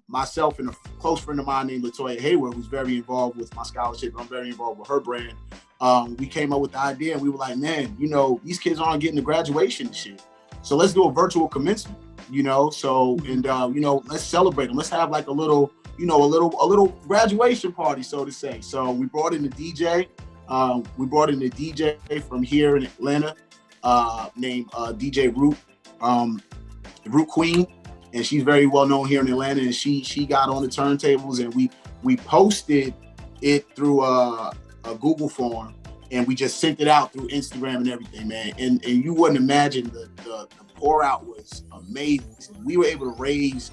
Myself and a close friend of mine named Latoya Hayward, who's very involved with my scholarship. I'm very involved with her brand. We came up with the idea and we were like, man, these kids aren't getting the graduation and shit. So let's do a virtual commencement, so, and, let's celebrate them. Let's have like a little graduation party, so to say. So we brought in the DJ. We brought in the DJ from here in Atlanta, named DJ Root Queen. And she's very well known here in Atlanta. And she got on the turntables, and we posted it through a Google form, and we just sent it out through Instagram and everything, man. And you wouldn't imagine the pour out was amazing. We were able to raise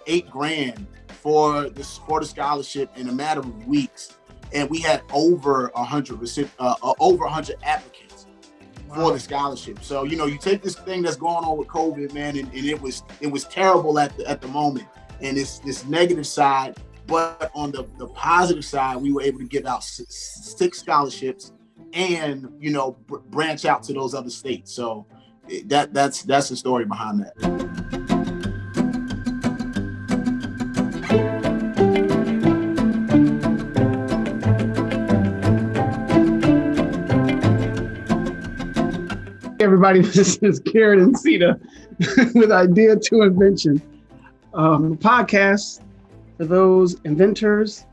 $8,000 for the scholarship in a matter of weeks, and we had over 100 applicants for the scholarship. So you take this thing that's going on with COVID, man, and it was terrible at the moment, and it's this negative side. But on the positive side, we were able to give out 6 scholarships, and branch out to those other states. So that's the story behind that. Everybody, this is Garrett and Sita with Idea to Invention, a podcast for those inventors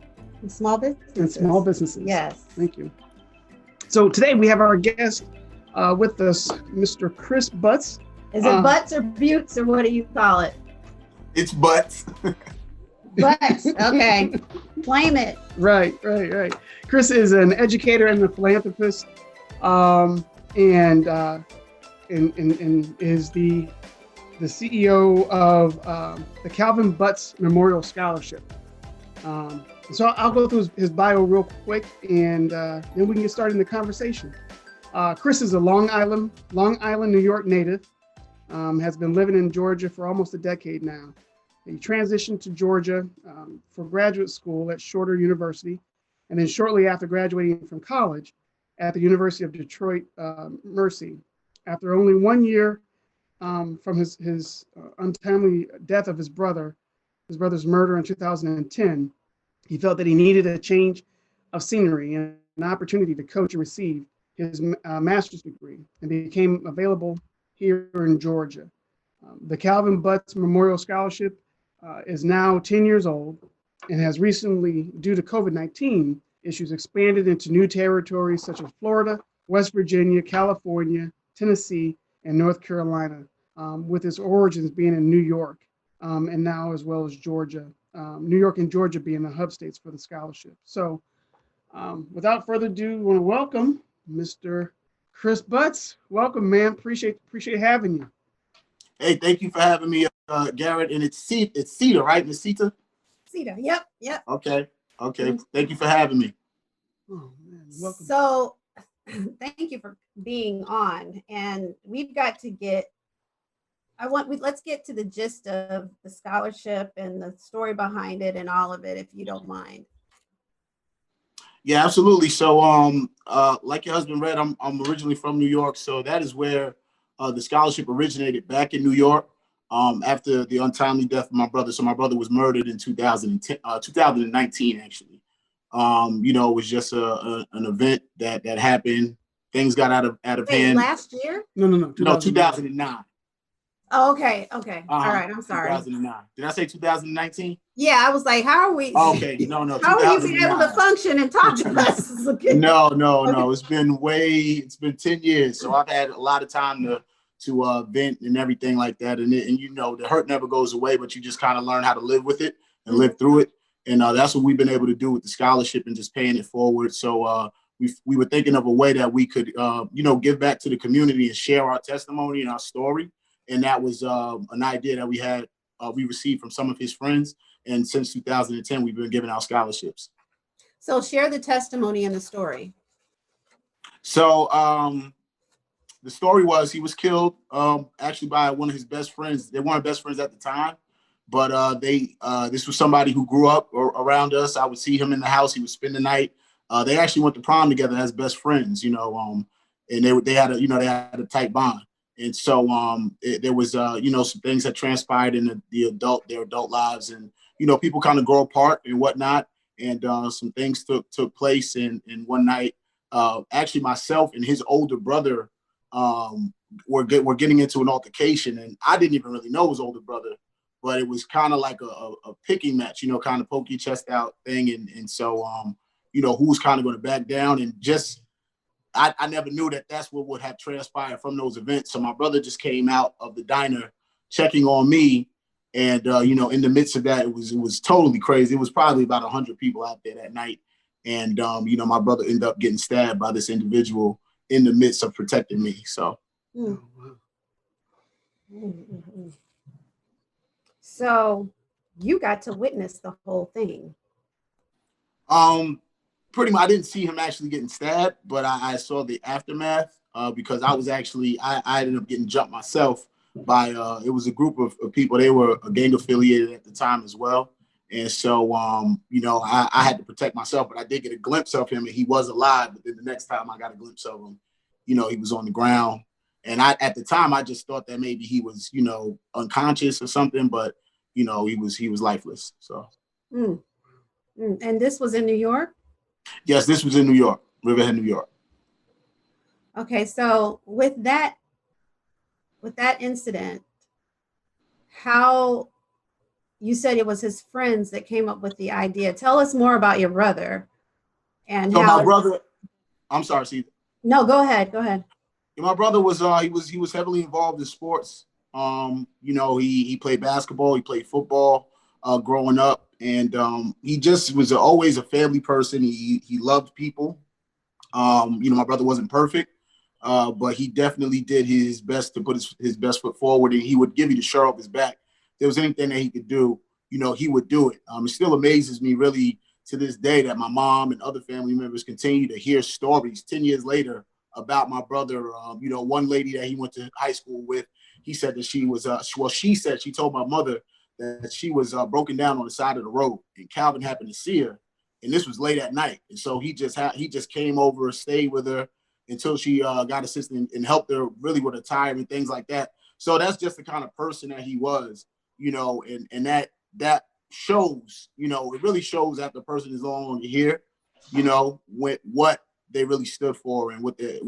and small businesses. Yes. Thank you. So today we have our guest with us, Mr. Chris Butts. Is it Butts or Buttes, or what do you call it? It's Butts. Butts. Okay. Claim it. Right. Chris is an educator and a philanthropist, and is the CEO of the Calvin Butts Memorial Scholarship. So I'll go through his bio real quick, and then we can get started in the conversation. Chris is a Long Island, New York native, has been living in Georgia for almost a decade now. He transitioned to Georgia for graduate school at Shorter University, and then shortly after graduating from college at the University of Detroit Mercy. After only 1 year from his untimely death of his brother's murder in 2010, he felt that he needed a change of scenery and an opportunity to coach and receive his master's degree, and became available here in Georgia. The Calvin Butts Memorial Scholarship is now 10 years old and has recently, due to COVID-19 issues, expanded into new territories such as Florida, West Virginia, California, Tennessee, and North Carolina, with its origins being in New York, and now as well as Georgia. New York and Georgia being the hub states for the scholarship. So without further ado, I want to welcome Mr. Chris Butts. Welcome, man. Appreciate having you. Hey, thank you for having me, Garrett. And it's Sita, right? Miss Sita? Sita, yep. Okay. Thank you for having me. Oh, man. Welcome. So thank you for being on. And we've got to let's get to the gist of the scholarship and the story behind it and all of it, if you don't mind. Yeah, absolutely. So, like your husband read, I'm originally from New York, so that is where the scholarship originated, back in New York, after the untimely death of my brother. So my brother was murdered in 2019, actually. It was just an event that happened. Things got out of hand. Last year? No, 2009. Oh, okay. All right, I'm sorry. 2009. Did I say 2019? Yeah, I was like, how are we? Okay, no. How are you being able to function and talk to us? No. It's been 10 years, so I've had a lot of time to vent and everything like that. And the hurt never goes away, but you just kind of learn how to live with it and live through it. And that's what we've been able to do with the scholarship and just paying it forward. So we were thinking of a way that we could, give back to the community and share our testimony and our story. And that was an idea that we received from some of his friends. And since 2010, we've been giving out scholarships. So share the testimony and the story. So the story was he was killed actually by one of his best friends. They weren't best friends at the time, but this was somebody who grew up around us. I would see him in the house. He would spend the night. They actually went to prom together as best friends, and they had a tight bond. And so there was some things that transpired in their adult lives, and people kind of grow apart and whatnot, and some things took place. And one night, actually myself and his older brother were getting into an altercation, and I didn't even really know his older brother, but it was kind of like a picking match, kind of poke your chest out thing, and so who's kind of going to back down, and just I never knew that that's what would have transpired from those events. So my brother just came out of the diner checking on me. And, in the midst of that, it was totally crazy. It was probably about 100 people out there that night. And, my brother ended up getting stabbed by this individual in the midst of protecting me. So. So you got to witness the whole thing. Pretty much, I didn't see him actually getting stabbed, but I saw the aftermath because I ended up getting jumped myself by it was a group of people. They were gang affiliated at the time as well, and so I had to protect myself, but I did get a glimpse of him, and he was alive. But then the next time I got a glimpse of him, he was on the ground, and at the time I just thought that maybe he was unconscious or something, but he was lifeless. So. And this was in New York? Yes, this was in New York, Riverhead, New York. Okay, so with that incident, how you said it was his friends that came up with the idea. Tell us more about your brother and so how my brother. I'm sorry, see. No, go ahead. My brother was he was heavily involved in sports. He played basketball, he played football growing up. And he just was always a family person. He loved people. My brother wasn't perfect, but he definitely did his best to put his best foot forward. And he would give you the shirt off his back. If there was anything that he could do, he would do it. It still amazes me really to this day that my mom and other family members continue to hear stories 10 years later about my brother. One lady that he went to high school with, he said that she was, she told my mother that she was broken down on the side of the road, and Calvin happened to see her, and this was late at night, and so he just came over, stayed with her until she got assistance and helped her really with her tire and things like that. So that's just the kind of person that he was, and that shows, it really shows that the person is no longer here, what they really stood for and what their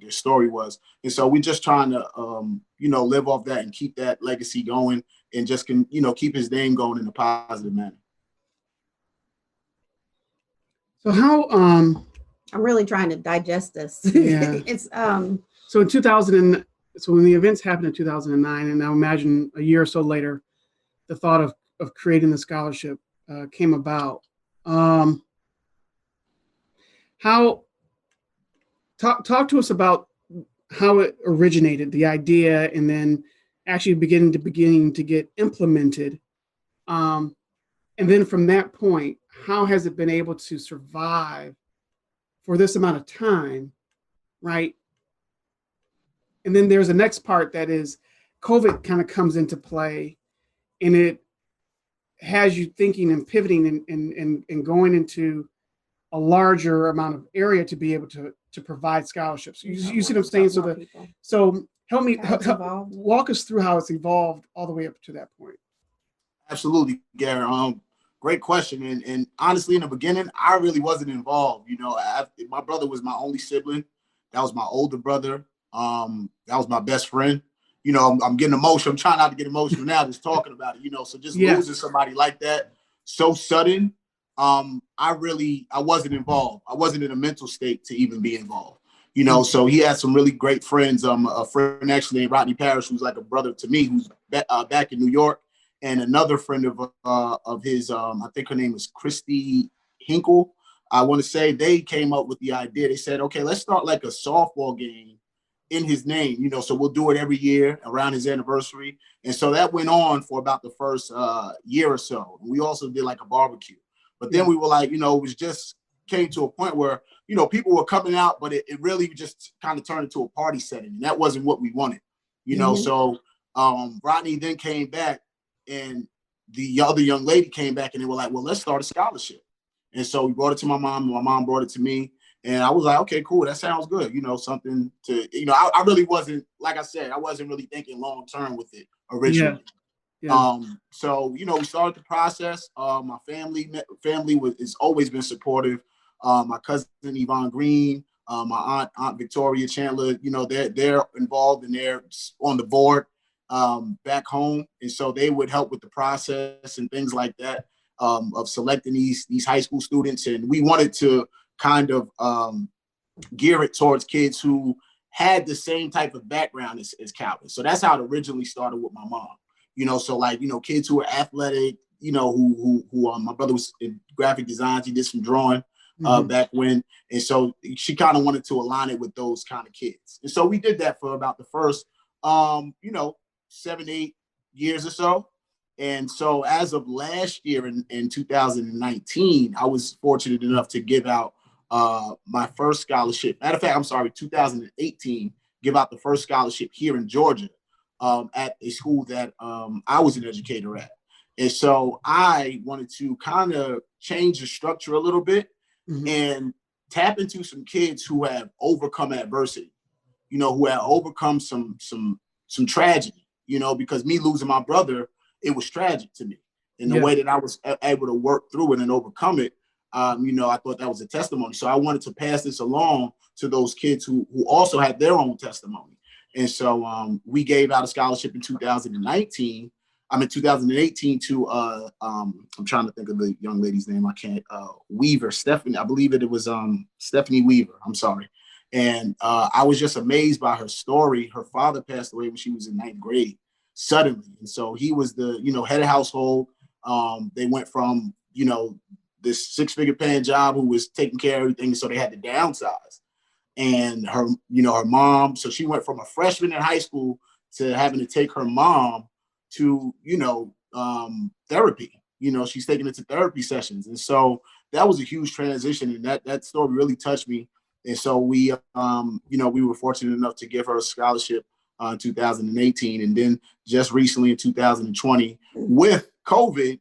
story was. And so we're just trying to live off that and keep that legacy going, and just keep his name going in a positive manner. So how I'm really trying to digest this. Yeah. It's so in 2000, so when the events happened in 2009, and now imagine a year or so later, the thought of creating the scholarship came about. How talk to us about how it originated, the idea, and then actually beginning to get implemented. And then from that point, how has it been able to survive for this amount of time, right? And then there's the next part that is COVID kind of comes into play, and it has you thinking and pivoting and going into a larger amount of area to be able to provide scholarships. You see what I'm saying? So help me walk us through how it's evolved all the way up to that point. Absolutely, Gary. Great question. And honestly, in the beginning, I really wasn't involved. My brother was my only sibling. That was my older brother. That was my best friend. I'm getting emotional. I'm trying not to get emotional now just talking about it, so just losing somebody like that so sudden. I wasn't involved. I wasn't in a mental state to even be involved. So he had some really great friends. A friend actually named Rodney Parrish, who's like a brother to me, who's back in New York, and another friend of his, I think her name is Christy Hinkle. I want to say they came up with the idea. They said, okay, let's start like a softball game in his name, so we'll do it every year around his anniversary. And so that went on for about the first year or so. And we also did like a barbecue. But then we were like, it was just came to a point where, people were coming out, but it really just kind of turned into a party setting. And that wasn't what we wanted, So Rodney then came back, and the other young lady came back, and they were like, well, let's start a scholarship. And so we brought it to my mom, and my mom brought it to me. And I was like, okay, cool. That sounds good. You know, something to, you know, I really wasn't, like I said, I wasn't really thinking long term with it originally. Yeah. So, you know, we started the process. My family has always been supportive. My cousin Yvonne Green, my aunt Victoria Chandler, you know, they're involved and they're on the board back home. And so they would help with the process and things like that of selecting these high school students. And we wanted to kind of gear it towards kids who had the same type of background as Calvin. So that's how it originally started with my mom. You know, so like, you know, kids who are athletic, you know, who my brother was in graphic designs. He did some drawing back when. And so she kind of wanted to align it with those kind of kids. And so we did that for about the first, you know, 7-8 years or so. And so as of last year in 2019, I was fortunate enough to give out my first scholarship. Matter of fact, I'm sorry, 2018, give out the first scholarship here in Georgia at a school that I was an educator at. And so I wanted to kind of change the structure a little bit and tap into some kids who have overcome adversity, you know, who have overcome some tragedy, you know, because me losing my brother, it was tragic to me. And the way that I was able to work through it and overcome it, you know, I thought that was a testimony. So I wanted to pass this along to those kids who also had their own testimony. And so we gave out a scholarship in 2018 to I'm trying to think of the young lady's name. I can't Weaver, Stephanie. I believe it was Stephanie Weaver. I'm sorry. And I was just amazed by her story. Her father passed away when she was in 9th grade suddenly. And so he was the, you know, head of household. They went from, you know, this 6-figure paying job who was taking care of everything. So they had to downsize. And her, you know, her mom, so she went from a freshman in high school to having to take her mom to, you know, therapy. You know, she's taking it to therapy sessions. And so that was a huge transition. And that story really touched me. And so we, you know, we were fortunate enough to give her a scholarship in 2018. And then just recently in 2020 with COVID,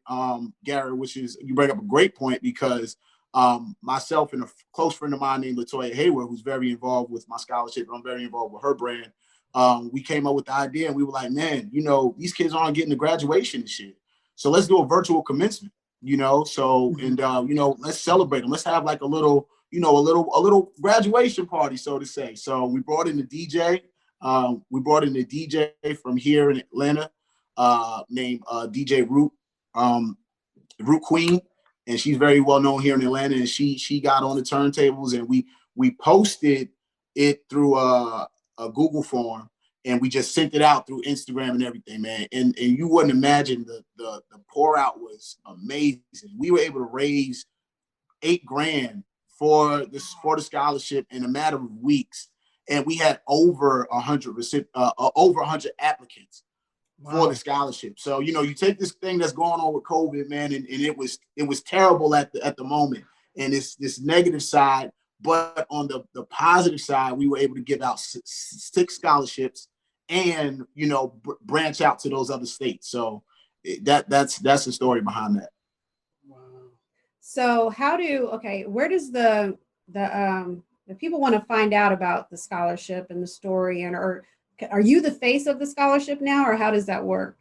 Gary, which is, you bring up a great point because myself and a close friend of mine named Latoya Hayward, who's very involved with my scholarship, I'm very involved with her brand. We came up with the idea and we were like, man, you know, these kids aren't getting to graduation and shit. So let's do a virtual commencement, you know? So, and, you know, let's celebrate them. Let's have like a little, you know, a little graduation party, so to say. So we brought in the DJ. We brought in the DJ from here in Atlanta named DJ Root Queen. And she's very well known here in Atlanta. And she got on the turntables and we posted it through a Google form and we just sent it out through Instagram and everything, man. And you wouldn't imagine the pour out was amazing. We were able to raise $8,000 for the scholarship in a matter of weeks. And we had over 100 applicants for the scholarship. So, you know, you take this thing that's going on with COVID, man, and it was terrible at the moment. And it's this negative side, but on the positive side, we were able to give out 6 scholarships and, you know, branch out to those other states. So that's the story behind that. Wow. So where does the if people want to find out about the scholarship and the story, and or are you the face of the scholarship now, or how does that work?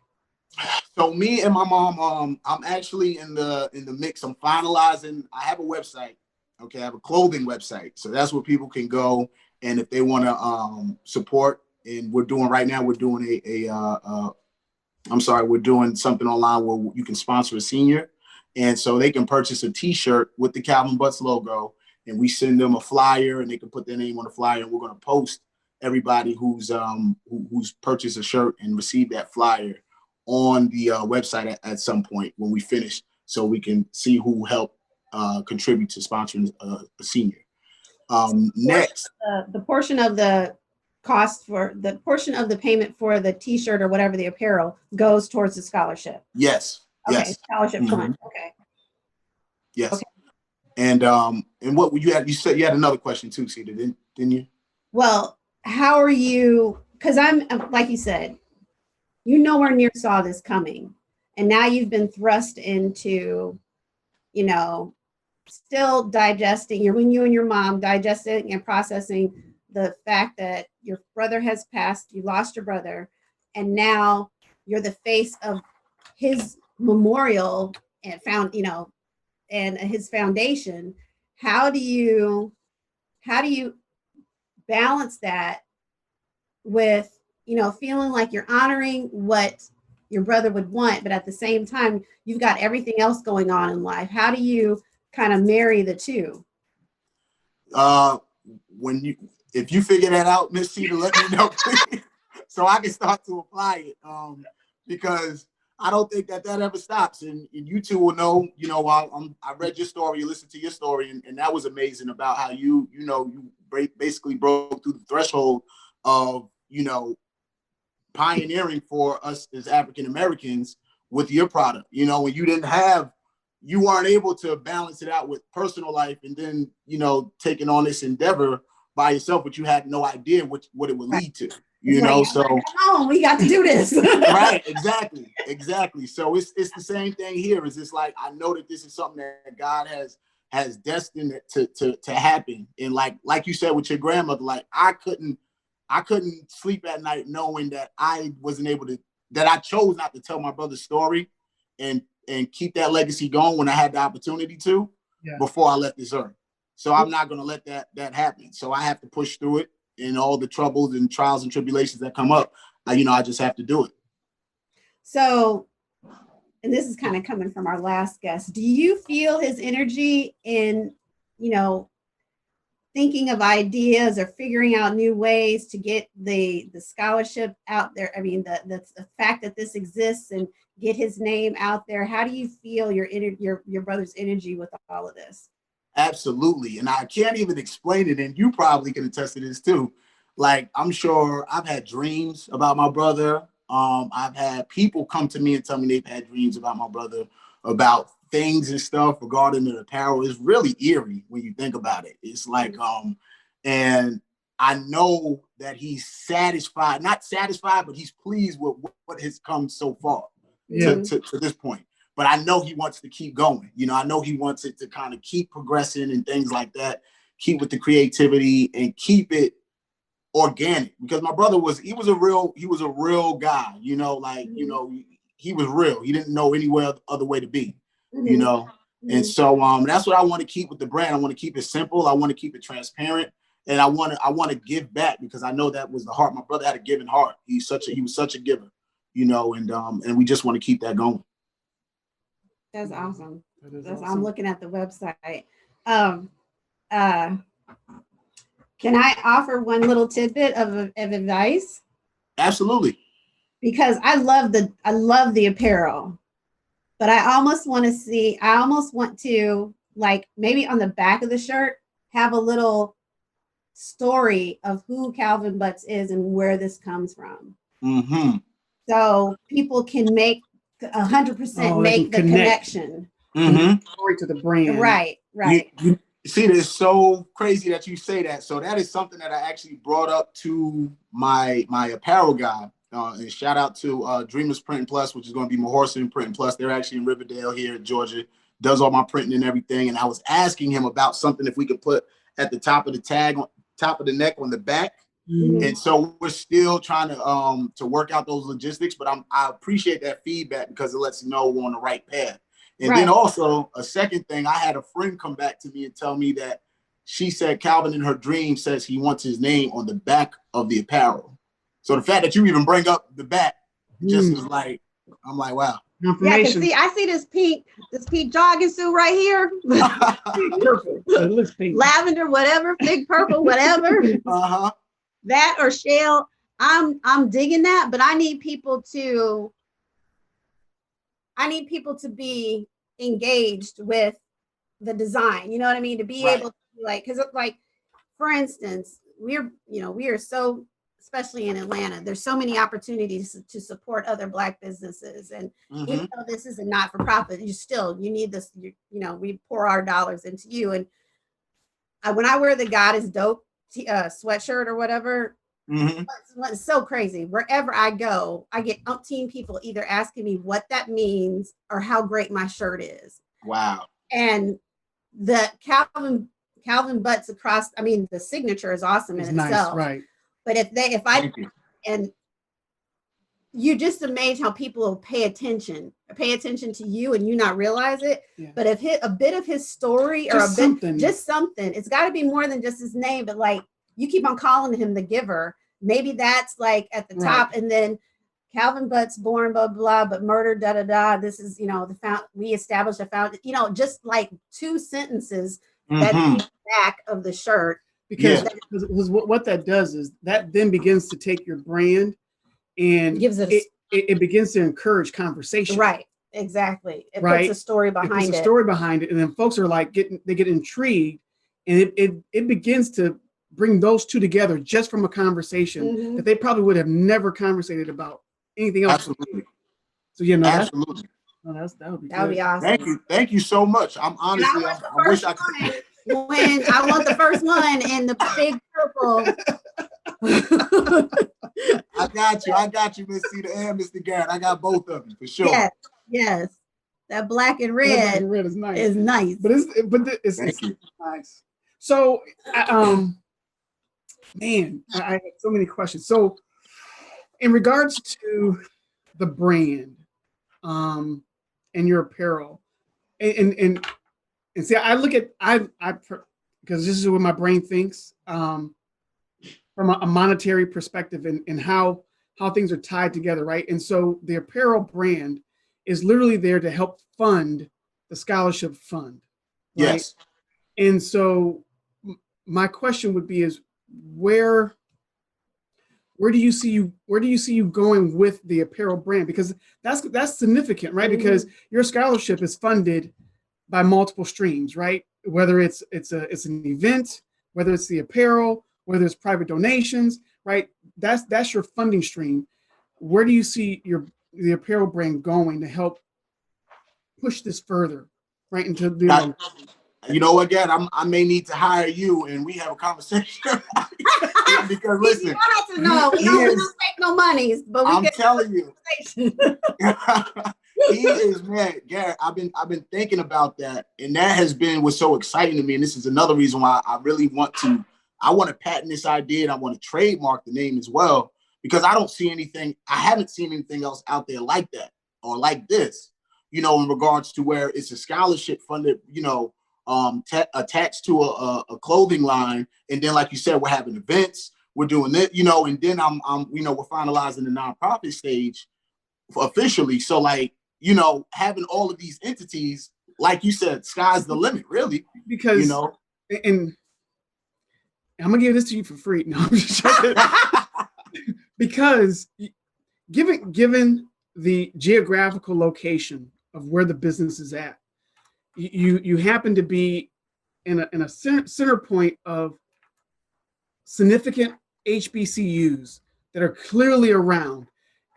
So me and my mom, I'm actually in the mix. I'm finalizing. I have a website. Okay, I have a clothing website. So that's where people can go, and if they want to support, and we're doing something online where you can sponsor a senior, and so they can purchase a T-shirt with the Calvin Butts logo, and we send them a flyer, and they can put their name on the flyer, and we're going to post everybody who's purchased a shirt and received that flyer on the website at some point when we finish, so we can see who helped contribute to sponsoring a senior. Next, the portion of the cost for the portion of the payment for the T-shirt or whatever the apparel goes towards the scholarship. Yes. Okay. Yes. Scholarship fund. Okay. Yes. Okay. And what you had? You said you had another question too, Cedar, didn't you? Well, how are you? Because I'm like you said, you nowhere near saw this coming, and now you've been thrust into, you know, still digesting, when you and your mom digesting and processing the fact that your brother has passed, you lost your brother, and now you're the face of his memorial and and his foundation. How do you balance that with, feeling like you're honoring what your brother would want, but at the same time, you've got everything else going on in life? How do you kind of marry the two? If you figure that out, Miss Cedar, let me know, please, so I can start to apply it. Because I don't think that ever stops, and you two will know. I read your story, listened to your story, and that was amazing about how you basically broke through the threshold of pioneering for us as African Americans with your product. When you weren't able to balance it out with personal life, and then taking on this endeavor by yourself, but you had no idea what it would lead to. So come on, we got to do this. Right, exactly. So it's the same thing here. Is it's like, I know that this is something that God has destined to happen. And like you said with your grandmother, like I couldn't sleep at night knowing that I wasn't able to, that I chose not to tell my brother's story and keep that legacy going when I had the opportunity to, before I left this earth. So I'm not going to let that happen. So I have to push through it, and all the troubles and trials and tribulations that come up. I just have to do it. So, and this is kind of coming from our last guest, do you feel his energy in, thinking of ideas or figuring out new ways to get the scholarship out there? I mean, the fact that this exists and get his name out there. How do you feel your brother's energy with all of this? Absolutely. And I can't even explain it. And you probably can attest to this too. Like, I'm sure I've had dreams about my brother. I've had people come to me and tell me they've had dreams about my brother, about things and stuff regarding the apparel. It's really eerie when you think about it. It's like, and I know that he's not satisfied, but he's pleased with what has come so far to this point. But I know he wants to keep going. I know he wants it to kind of keep progressing and things like that, keep with the creativity and keep it organic, because my brother was a real guy, he was real. He didn't know any other way to be, And so that's what I want to keep with the brand. I want to keep it simple. I want to keep it transparent, and I want to give back, because I know that was the heart. My brother had a giving heart. He was such a giver, and we just want to keep that going. That's awesome. Awesome. I'm looking at the website. Can I offer one little tidbit of advice? Absolutely. Because I love the apparel, but I almost want to, like, maybe on the back of the shirt, have a little story of who Calvin Butts is and where this comes from. Mm-hmm. So people can make 100% make the connection. Mm-hmm. Story to the brand. Right. You see, it's so crazy that you say that. So that is something that I actually brought up to my apparel guy. And shout out to Dreamers Print Plus, which is going to be Mahorson Print Plus. They're actually in Riverdale here in Georgia. Does all my printing and everything. And I was asking him about something if we could put at the top of the tag, top of the neck on the back. Mm-hmm. And so we're still trying to work out those logistics, but I appreciate that feedback, because it lets you know we're on the right path. And then also a second thing, I had a friend come back to me and tell me that she said Calvin in her dream says he wants his name on the back of the apparel. So the fact that you even bring up the back just is like, I'm like, wow. Yeah, because I see this pink jogging suit right here. Purple. It looks pink. Lavender, whatever, fig purple, whatever. Uh-huh. That or shell. I'm digging that, but I need people to be engaged with the design. You know what I mean? To be able to be like, because like, for instance, we are so, especially in Atlanta, there's so many opportunities to support other Black businesses. And even though this is a not-for-profit, you need this, we pour our dollars into you. And when I wear the God is Dope sweatshirt or whatever, it's so crazy. Wherever I go, I get umpteen people either asking me what that means or how great my shirt is. Wow. And the Calvin Butts across, I mean, the signature is awesome in itself. Right. But and you're just amazed how people will pay attention to you and you not realize it. Yeah. But if a bit of his story or just something, it's got to be more than just his name. But like, you keep on calling him the giver. Maybe that's like at the top, and then Calvin Butts born, blah, blah, but murdered, da, da, da. This is, we established a found, just like 2 sentences that the back of the shirt. Because what that does is that then begins to take your brand and gives it begins to encourage conversation. Right. Exactly. It puts a story behind it. And then folks are like they get intrigued, and it begins to bring those two together just from a conversation that they probably would have never conversated about anything else. Absolutely. So absolutely. That would be awesome. Thank you so much. I'm honestly, I wish I could. When I want the first one in the big purple. I got you, Miss Cedar and Mr. Garrett. I got both of them for sure. Yes. That black and red is nice. But it's nice. So, man, I have so many questions. So, in regards to the brand, and your apparel, and see, I look at because this is what my brain thinks from a monetary perspective and how things are tied together, right? And so the apparel brand is literally there to help fund the scholarship fund. Right? Yes. And so my question would be is where do you see you going with the apparel brand? Because that's significant, right? Because your scholarship is funded by multiple streams, right? Whether it's an event, whether it's the apparel, whether it's private donations, right? That's your funding stream. Where do you see the apparel brand going to help push this further, right? Into the again, I may need to hire you and we have a conversation. Because listen, you don't have to know. We don't take no monies, but I'm telling you. He is, man, Garrett. I've been thinking about that, and that has been what's so exciting to me. And this is another reason why I really want to patent this idea, and I want to trademark the name as well, because I haven't seen anything else out there like that or like this, in regards to where it's a scholarship funded, attached to a clothing line, and then like you said, we're having events, we're doing it, and then we're finalizing the nonprofit stage officially. So like, having all of these entities, like you said, sky's the limit, really. Because and I'm gonna give this to you for free. No, I'm just joking. Because given the geographical location of where the business is at, you happen to be in a center point of significant HBCUs that are clearly around,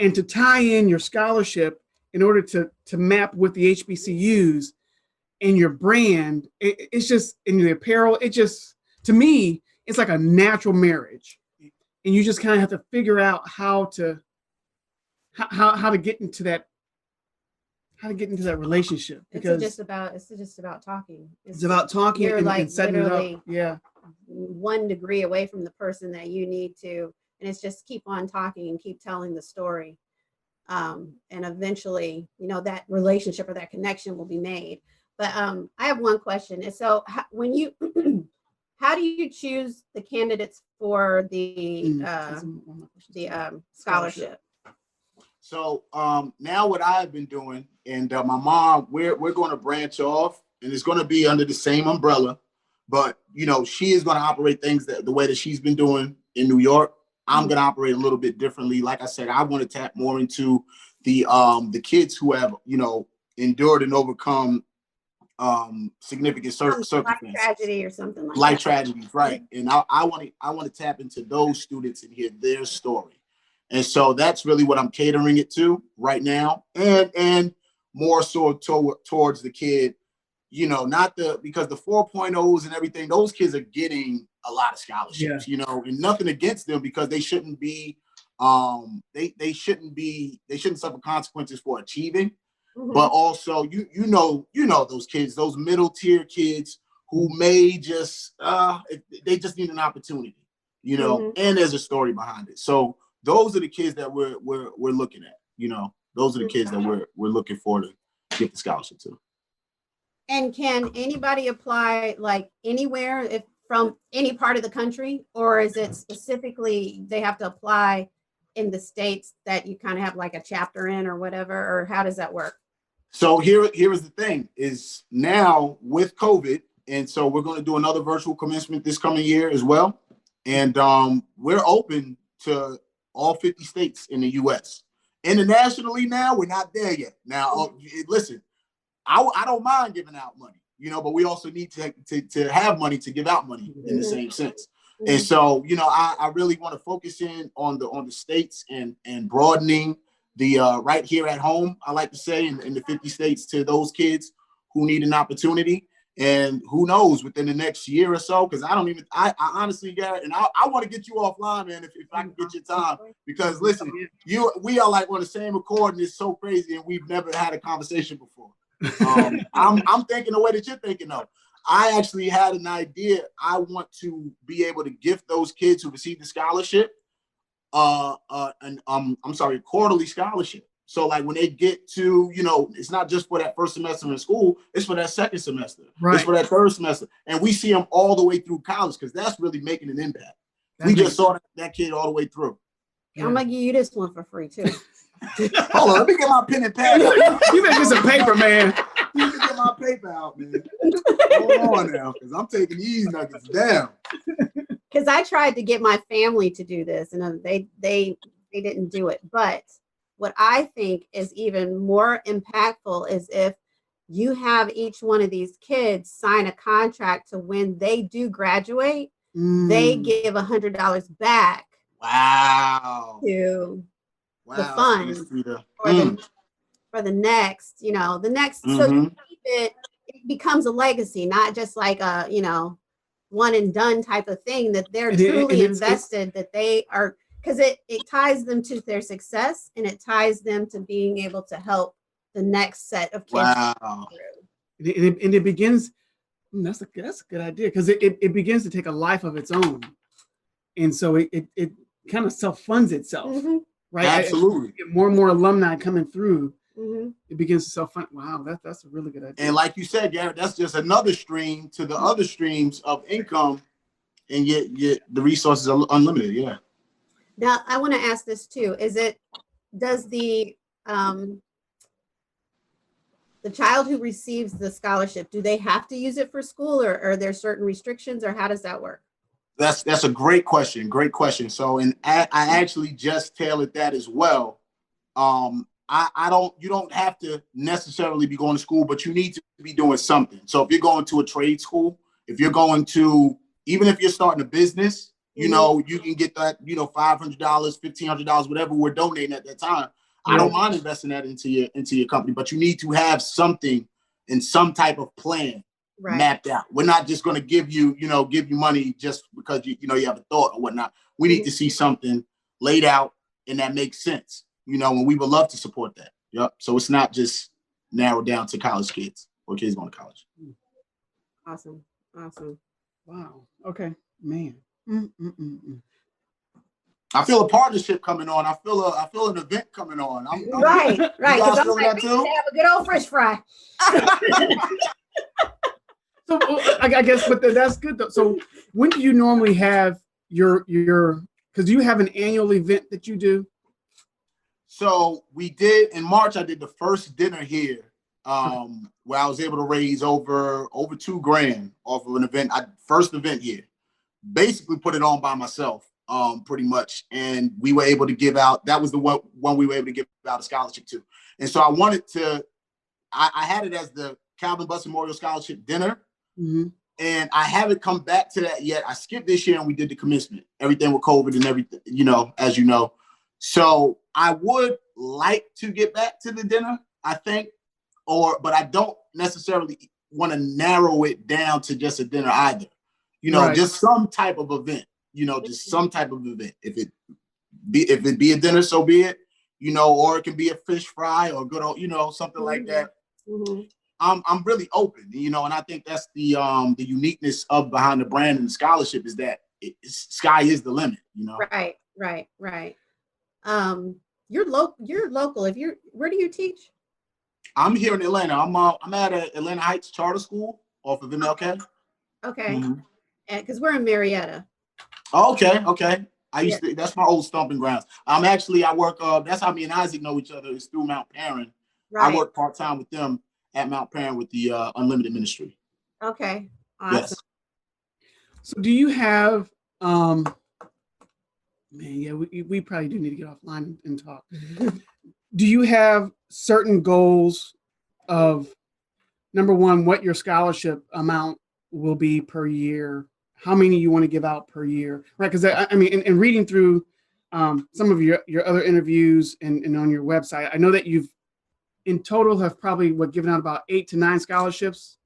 and to tie in your scholarship in order to map with the HBCUs and your brand, it's just in the apparel. It just, to me, it's like a natural marriage, and you just kind of have to figure out how to get into that. How to get into that relationship, because it's just about talking. It's about talking and setting it up. Yeah, 1 degree away from the person that you need to, and it's just keep on talking and keep telling the story, and eventually, that relationship or that connection will be made. But I have one question, and so when you, how do you choose the candidates for the scholarship? So now what I've been doing, and my mom, we're going to branch off, and it's going to be under the same umbrella, but she is going to operate things the way that she's been doing in New York. I'm going to operate a little bit differently. Like I said, I want to tap more into the kids who have endured and overcome significant circumstances, life tragedy or something like life tragedies, right? And I want to tap into those students and hear their story. And so that's really what I'm catering it to right now, and more so towards the kid, not because the 4.0s and everything, those kids are getting a lot of scholarships, and nothing against them, because they shouldn't be, they shouldn't suffer consequences for achieving, but also, those kids, those middle tier kids who may just they just need an opportunity, you know, and there's a story behind it. So those are the kids that we're looking at, you know. Those are the kids that we're looking for to get the scholarship to. And can anybody apply like anywhere, if from any part of the country, or is it specifically they have to apply in the states that you kind of have like a chapter in or whatever, or how does that work? So here is the thing is now with COVID, and so we're going to do another virtual commencement this coming year as well. And we're open to all 50 states in the US. Internationally now, we're not there yet. Now, listen, I don't mind giving out money, you know, but we also need to have money to give out money in the same sense. And so, you know, I really want to focus in on the states and broadening the right here at home, I like to say, in the 50 states to those kids who need an opportunity. And who knows within the next year or so, because I honestly, Garrett, and I want to get you offline, man, if I can get your time, because listen, we are like on the same accord, and it's so crazy, and we've never had a conversation before. I'm thinking the way that you're thinking though. I actually had an idea. I want to be able to gift those kids who receive the scholarship, a quarterly scholarship. So like when they get to, you know, it's not just for that first semester in school, it's for that second semester, it's for that third semester. And we see them all the way through college, because that's really making an impact. We just saw that kid all the way through. I'm gonna give you this one for free too. Hold on, let me get my pen and pad out. You better get some paper, man. Let me get my paper out, man. Hold on now, because I'm taking these nuggets down. Because I tried to get my family to do this, and they didn't do it. But what I think is even more impactful is if you have each one of these kids sign a contract to when they do graduate, they give $100 back. Wow. To the funds for the next, you know, the next. So you keep it becomes a legacy, not just like a, you know, one and done type of thing, that they're truly invested, that they are, because it ties them to their success, and it ties them to being able to help the next set of kids. Wow. And it begins, that's a good idea, because it begins to take a life of its own. And so it kind of self-funds itself, right? Absolutely. More and more alumni coming through, it begins to self-fund. Wow, that's a really good idea. And like you said, Garrett, that's just another stream to the other streams of income, and yet the resources are unlimited. Yeah. Now, I want to ask this too. Does the child who receives the scholarship, do they have to use it for school, or are there certain restrictions, or how does that work? That's a great question. Great question. So, and I actually just tailored that as well. You don't have to necessarily be going to school, but you need to be doing something. So if you're going to a trade school, if you're going to, even if you're starting a business, you know, you can get that, you know, $500, $1,500, whatever we're donating at that time. I don't mind investing that into your company, but you need to have something and some type of plan mapped out. We're not just going to give you money just because you have a thought or whatnot. We need to see something laid out and that makes sense, you know, and we would love to support that. Yep. So it's not just narrowed down to college kids or kids going to college. Awesome. Wow. Okay, man. I feel a partnership coming on. I feel an event coming on. Right. Because I'm like, too? have a good old French fry. So I guess, but that's good though. So when do you normally have your? Because you have an annual event that you do. So we did in March. I did the first dinner here, where I was able to raise over $2,000 off of an event. First event here. Basically put it on by myself, pretty much. And we were able to give out, that was the one we were able to give out a scholarship to. And so I wanted to, I had it as the Calvin Butts Memorial Scholarship dinner. And I haven't come back to that yet. I skipped this year and we did the commencement, everything with COVID and everything, you know, as you know. So I would like to get back to the dinner, I think, but I don't necessarily want to narrow it down to just a dinner either. You know, just some type of event, you know, just some type of event. If it be a dinner, so be it, you know, or it can be a fish fry or good old, you know, something like that. I'm really open, you know, and I think that's the uniqueness of behind the brand and the scholarship is that sky is the limit, you know. Right. You're local. Where do you teach? I'm here in Atlanta. I'm at Atlanta Heights Charter School off of MLK. Okay. Because we're in Marietta. Okay. That's my old stomping grounds. I work, that's how me and Isaac know each other, is through Mount Perrin. Right. I work part-time with them at Mount Perrin with the Unlimited Ministry. Okay. Awesome. Yes. So do you have, we probably do need to get offline and talk. Do you have certain goals of, number one, what your scholarship amount will be per year? How many you want to give out per year, right? Because I mean, in reading through some of your other interviews and on your website, I know that you've in total have probably given out about 8 to 9 scholarships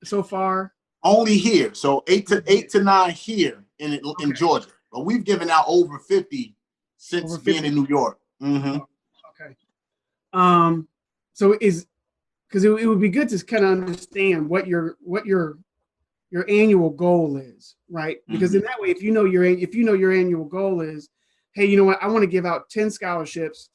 so far. Only here, so 8 to 9 here in Georgia, but we've given out over 50 since being in New York. Mm-hmm. Okay. So because it would be good to kind of understand what your annual goal is, right? Because in that way, if you know your annual goal is, hey, you know what, I want to give out 10 scholarships.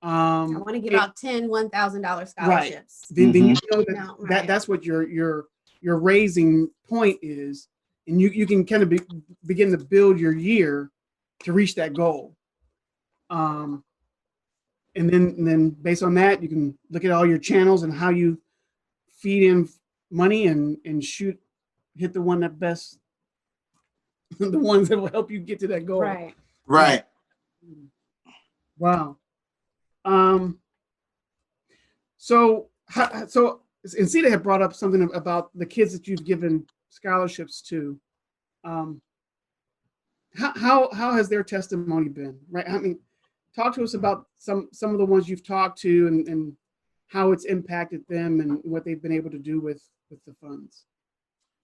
I want to give out 10 $1,000 scholarships. Right. Then you know that's what your raising point is, and you can kind of begin to build your year to reach that goal. And then based on that, you can look at all your channels and how you feed in money and hit the one that best, the ones that will help you get to that goal. Right. Wow. So Incita had brought up something about the kids that you've given scholarships to. How has their testimony been? Right. I mean, talk to us about some of the ones you've talked to and how it's impacted them and what they've been able to do with the funds.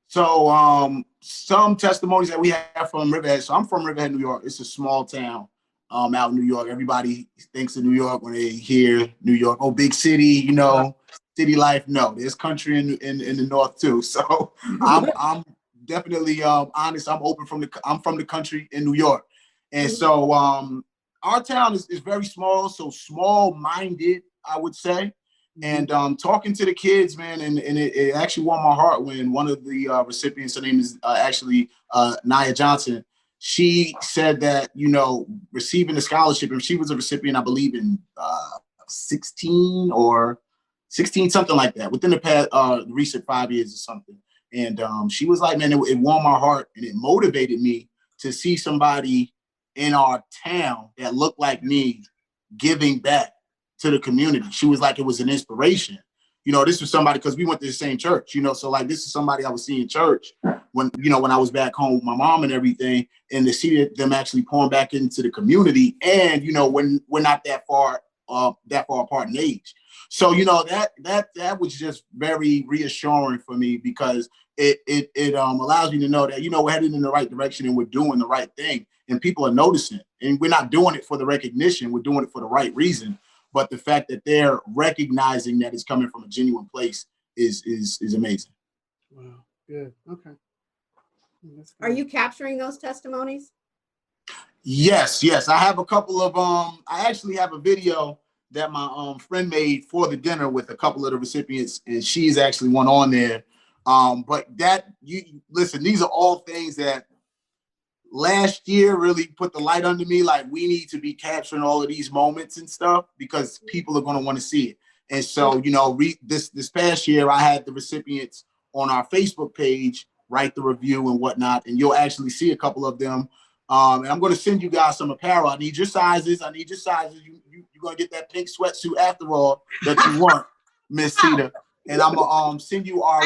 So some testimonies that we have from Riverhead. So I'm from Riverhead, New York. It's a small town out in New York. Everybody thinks of New York when they hear New York. Oh, big city, you know, city life. No, there's country in the north too. So I'm definitely honest. I'm from the country in New York. And so our town is very small, so small-minded, I would say. And talking to the kids, man, and it actually warmed my heart when one of the recipients, her name is actually Nia Johnson, she said that, you know, receiving the scholarship, and she was a recipient, I believe, in 16, something like that, within the past recent 5 years or something. And she was like, man, it warmed my heart, and it motivated me to see somebody in our town that looked like me giving back to the community. She was like, it was an inspiration. You know, this was somebody, because we went to the same church, you know, so like this is somebody I was seeing in church when I was back home with my mom and everything, and to see them actually pouring back into the community. And, you know, when we're not that far apart in age. So, you know, that was just very reassuring for me, because it allows me to know that, you know, we're headed in the right direction and we're doing the right thing, and people are noticing, and we're not doing it for the recognition. We're doing it for the right reason. But the fact that they're recognizing that it's coming from a genuine place is amazing. Wow. Good. Okay. Are you capturing those testimonies? Yes. I have a couple of I actually have a video that my friend made for the dinner with a couple of the recipients, and she's actually one on there. But that, you listen, these are all things that last year really put the light under me. Like, we need to be capturing all of these moments and stuff, because people are going to want to see it. And so, you know, this past year, I had the recipients on our Facebook page write the review and whatnot, and you'll actually see a couple of them. And I'm going to send you guys some apparel. I need your sizes. You're going to get that pink sweatsuit after all that you want, Miss Tita. And I'm going to send you our...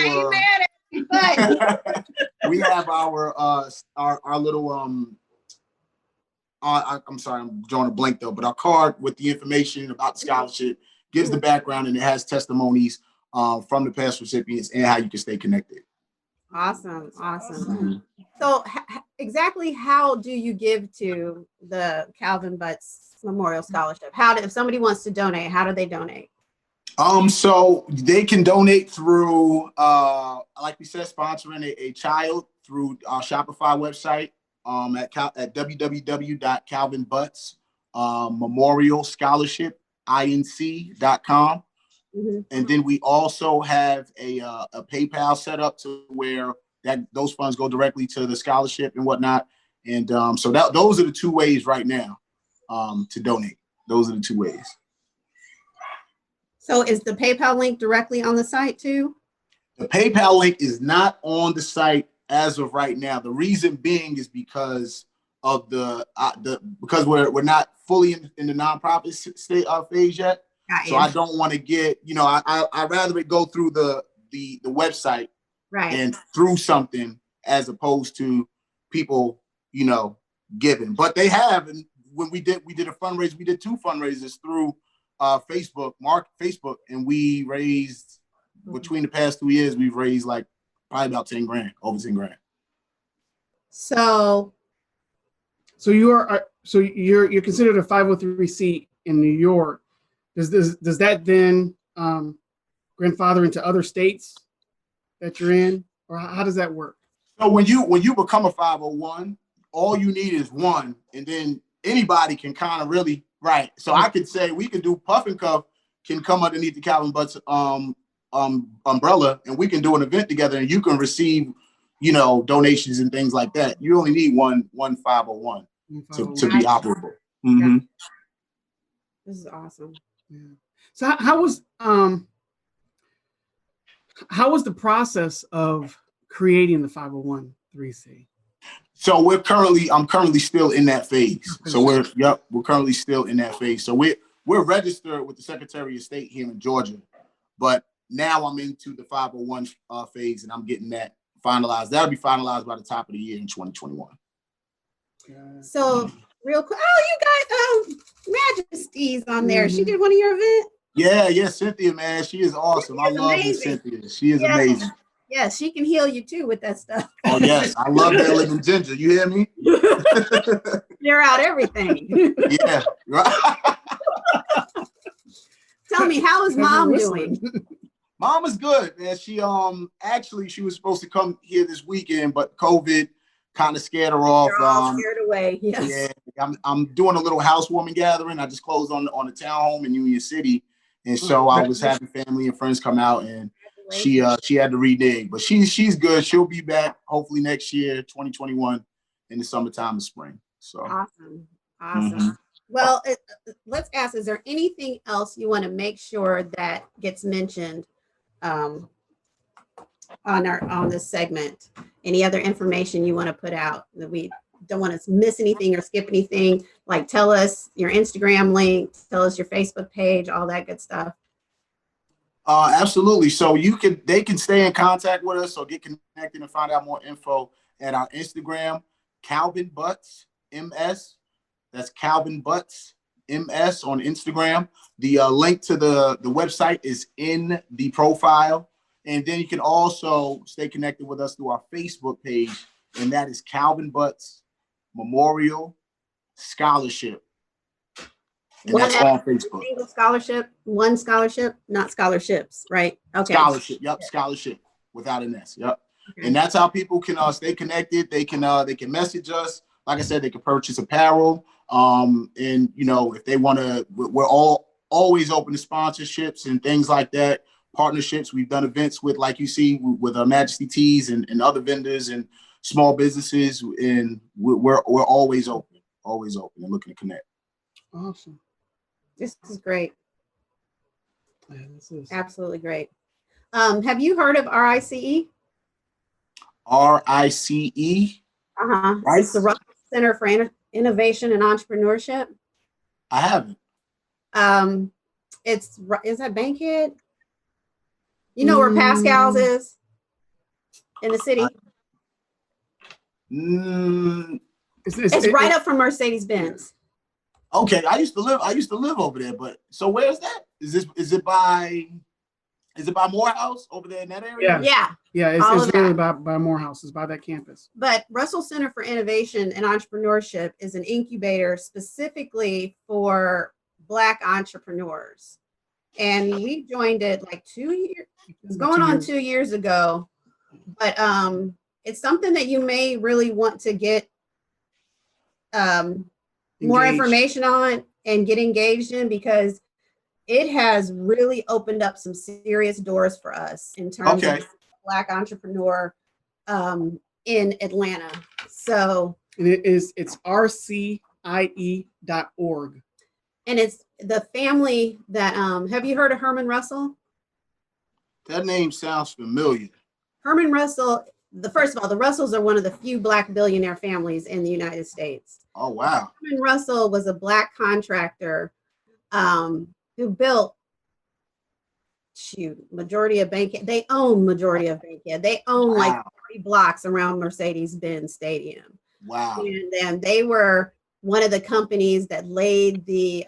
we have our little I'm sorry, I'm drawing a blank though, but our card with the information about the scholarship gives the background, and it has testimonies from the past recipients and how you can stay connected. Awesome. So exactly how do you give to the Calvin Butts Memorial Scholarship? If somebody wants to donate, how do they donate? So they can donate through, like we said, sponsoring a child through our Shopify website at www.calvinbutts Memorial Scholarship inc.com. Mm-hmm. And then we also have a PayPal set up to where those funds go directly to the scholarship and whatnot. And so those are the two ways right now to donate. Those are the two ways. So is the PayPal link directly on the site too? The PayPal link is not on the site as of right now. The reason being is because of because we're not fully in the nonprofit state phase yet. So I don't want to get, I'd rather it go through the website, right, and through something as opposed to people, giving. But they have, and when we did a fundraiser, we did 2 fundraisers through Facebook, and we raised, between the past 2 years, we've raised like probably about 10 grand, over 10 grand. So you're considered a 503c in New York. Does that then grandfather into other states that you're in, or how does that work? So when you become a 501, all you need is one, and then anybody can kind of really, right. So I could say we could do Puff and Cuff can come underneath the Calvin Butts umbrella, and we can do an event together, and you can receive, donations and things like that. You only need one 501 to be operable. Mm-hmm. This is awesome. Yeah. So how was the process of creating the 501(c)(3)? So I'm currently still in that phase. So we're currently still in that phase. So we're registered with the Secretary of State here in Georgia, but now I'm into the 501 phase, and I'm getting that finalized. That'll be finalized by the top of the year in 2021. So real quick, you got Majesty's on there. Mm-hmm. She did one of your events. Yeah, Cynthia, man, she is awesome. I love Cynthia. She is amazing. Yes, she can heal you too with that stuff. Oh yes, I love that living ginger. You hear me? Clear out everything. Yeah. Tell me, how is Mom doing? Mom is good, man. She actually she was supposed to come here this weekend, but COVID kind of scared her off. You're all scared away. Yes. Yeah, I'm doing a little housewarming gathering. I just closed on the townhome in Union City, and so I was having family and friends come out, and she had to renege. But she's good. She'll be back hopefully next year, 2021, in the summertime and spring. So awesome. Mm-hmm. Well, let's ask: is there anything else you want to make sure that gets mentioned on this segment? Any other information you want to put out that we don't want to miss anything or skip anything? Like tell us your Instagram link, tell us your Facebook page, all that good stuff. Absolutely. So they can stay in contact with us or get connected and find out more info at our Instagram, Calvin Butts MS. That's Calvin Butts MS on Instagram. The link to the website is in the profile. And then you can also stay connected with us through our Facebook page, and that is Calvin Butts Memorial Scholarship. And that's on Facebook. Single scholarship, one scholarship, not scholarships, right? Okay. Scholarship. Yep. Scholarship without an S. Yep. Okay. And that's how people can stay connected. They can message us. Like I said, they can purchase apparel. And if they want to, we're always open to sponsorships and things like that. Partnerships. We've done events with, like you see, with Majesty Teas and other vendors and small businesses, and we're always open and looking to connect. Awesome. This is great. Yeah, this is absolutely great. Have you heard of RICE? RICE? Right. It's the Russell Center for Innovation and Entrepreneurship. I haven't. Is that Bankhead? You know where Pascal's is in the city? It's right up from Mercedes-Benz. Okay, I used to live over there, but so where's that? Is it by Morehouse over there in that area? Yeah. It's really by Morehouse. It's by that campus. But Russell Center for Innovation and Entrepreneurship is an incubator specifically for Black entrepreneurs. and we joined it like 2 years. It's going on 2 years ago, but it's something that you may really want to get more information on and get engaged in, because it has really opened up some serious doors for us in terms of Black entrepreneur in Atlanta. So it's rcie.org. And it's the family that have you heard of Herman Russell? That name sounds familiar. Herman Russell, first of all, the Russells are one of the few Black billionaire families in the United States. Oh, wow. Herman Russell was a Black contractor who built, majority of Bankhead. They own majority of Bankhead. They own like 30 blocks around Mercedes-Benz Stadium. Wow. And then they were one of the companies that laid the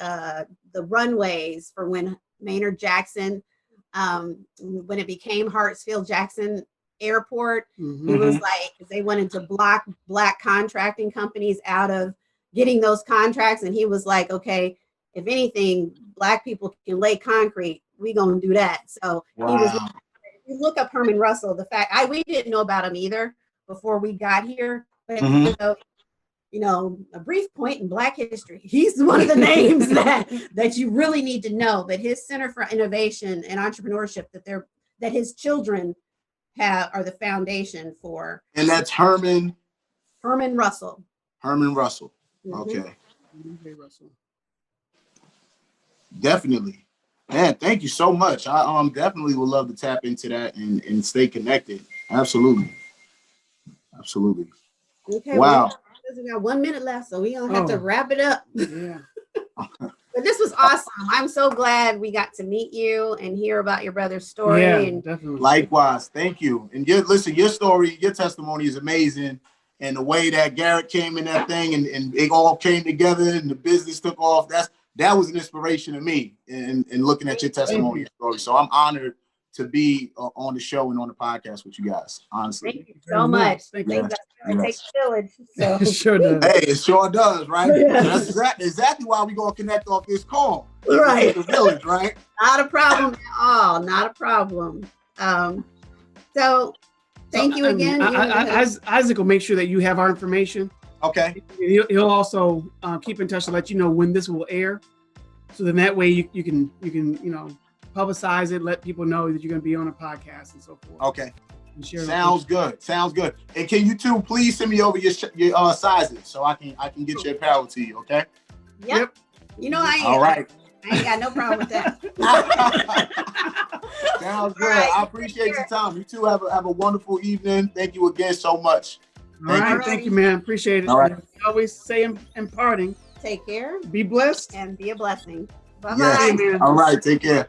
runways for when Maynard Jackson, when it became Hartsfield-Jackson Airport, he was like, they wanted to block Black contracting companies out of getting those contracts. And he was like, okay, if anything, Black people can lay concrete, we gonna do that. So he was, if you look up Herman Russell, the fact, we didn't know about him either before we got here, but you know, a brief point in Black history. He's one of the names that you really need to know. But his Center for Innovation and Entrepreneurship that his children are the foundation for. And that's Herman Russell. Herman Russell. Okay. Definitely. Man, thank you so much. I definitely would love to tap into that and stay connected. Absolutely. Okay. Wow. We got 1 minute left, so we're gonna have to wrap it up. Yeah. But this was awesome. I'm so glad we got to meet you and hear about your brother's story. Yeah, and definitely. Likewise. Thank you. And your story, your testimony is amazing. And the way that Garrett came in that thing and it all came together and the business took off, that was an inspiration to me in looking at your testimony and story. So I'm honored to be on the show and on the podcast with you guys, honestly. Thank you so much. Thank you. It takes a village. So. It sure does. Hey, it sure does, right? Yeah. That's exactly why we're going to connect off this call. Right. The village, right? Not a problem at all. Not a problem. So thank you again. Isaac will make sure that you have our information. Okay. He'll also keep in touch to let you know when this will air. So then that way you can publicize it, let people know that you're going to be on a podcast and so forth. Okay. Sounds good. And can you two please send me over your sizes so I can get your apparel to you, okay? Yep. You know I am. All right. I ain't got no problem with that. Sounds good. Right. I appreciate your time. You two have a wonderful evening. Thank you again so much. Thank you, man. Appreciate it. All right. Always say in parting. Take care. Be blessed. And be a blessing. Bye-bye. Yes. All right. Take care.